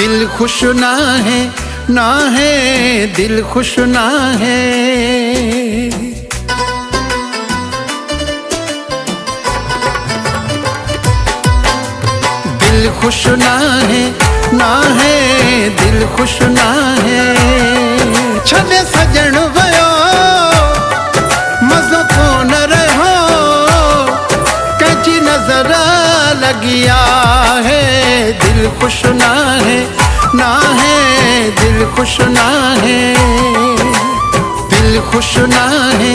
दिल खुश ना है दिल खुश ना है। दिल खुश ना है दिल खुश ना है। छॾे सजण वयो मज़ो कोन रहो, कंहिंजी नज़र लॻिया है। दिल खुश ना है दिल खुश ना है। दिल खुश ना है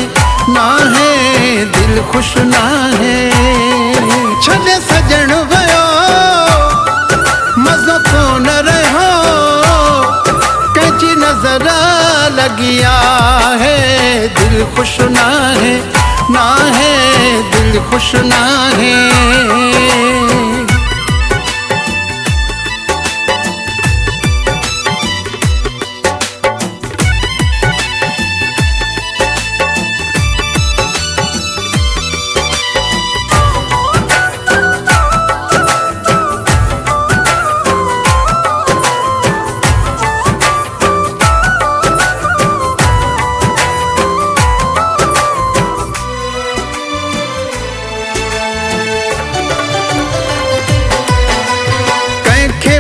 दिल खुश ना है। छॾे सजण वयो मज़ो कोन रहो, कंहिंजी नज़र लॻिया है। दिल खुश ना है दिल खुश ना है।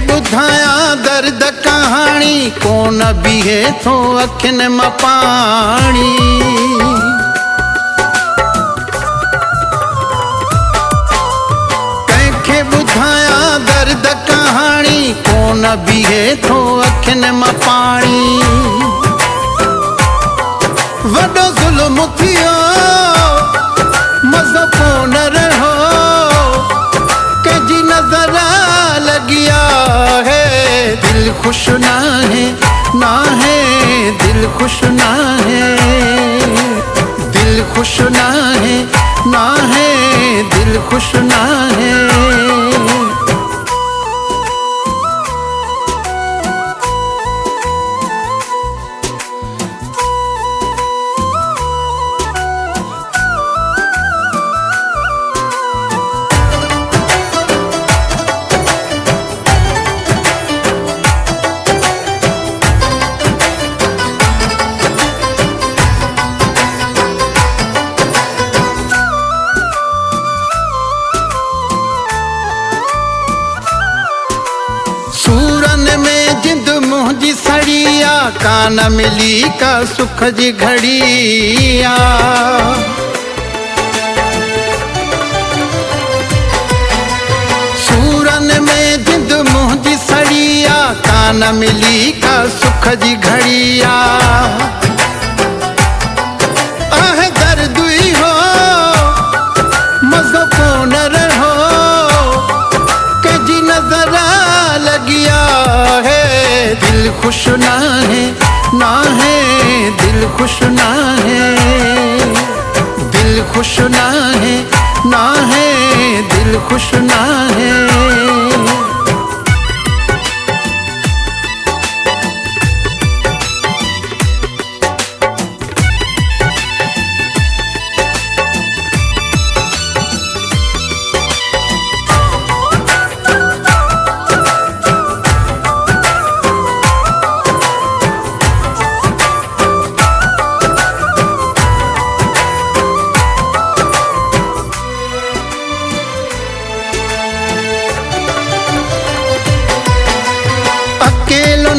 ॿुधाया दर्द कहानी कोन बीहे थो अखियुनि मां पाणी। कंहिंखे ॿुधाया दर्द कहानी कोन बीहे थो अखियुनि मां पाणी। वॾो ज़ुल्म थियो मज़ो कोन रहो, कंहिंजी नज़र लॻिया है। दिल खुश ना है दिल खुश ना है। दिल खुश ना है दिल खुश ना है। जिंद मुंहिंजी सड़िया कान मिली का सुख जी घड़िया। सूरन में जिंद मुंहिंजी सड़िया कान मिली का सुख जी घड़िया। आहे दर्द ही हो मज़ो कोन रहो, कंहिंजी नज़र लॻिया है। दिल खुश ना है दिल खुश ना है। दिल खुश ना है दिल खुश ना है।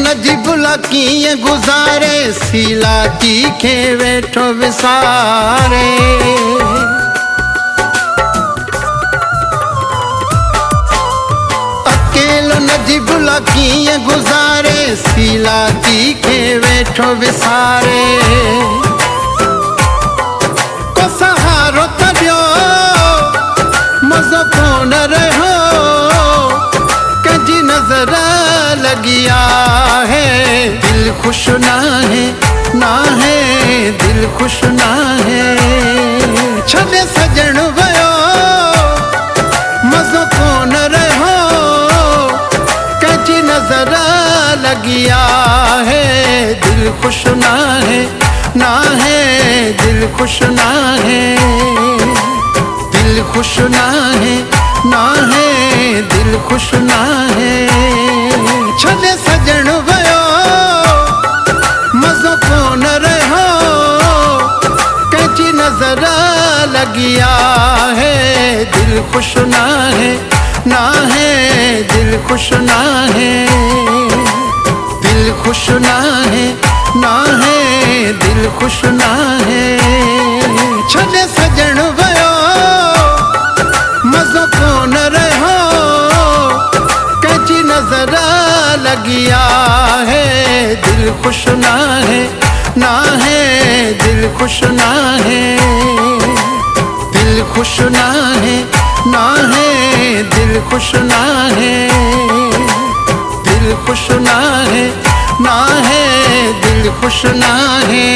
नजीबुल्ला कीअं गुज़ारे सीला तीखे वेठो विसारे। अकेलो नजीबुल्ला कीअं गुज़ारे सीला तीखे वेठो विसारे। को सहारो त ॾियो मज़ो कोन रहो, कंहिंजी नज़र लॻिया है। दिल खुश ना है दिल खुश ना है। छॾे सजण वयो मज़ो कोन रहो, कंहिंजी नज़र लॻिया है। दिल खुश ना है दिल खुश ना है। दिल खुश ना है दिल खुश ना है। छने सजण वयो मज़ो कोन रहो, कैची नजर लगिया है, दिल खुश ना है, ना है दिल खुश ना है, दिल खुश ना है, ना है दिल खुश ना है। छने सजण वयो मज़ो कोन रहो, कैची नजर लगिया है, दिल खुश ना है, ना है दिल खुश ना है, दिल खुश ना है, ना है दिल खुश ना है, दिल खुश ना है, ना है दिल खुश ना है।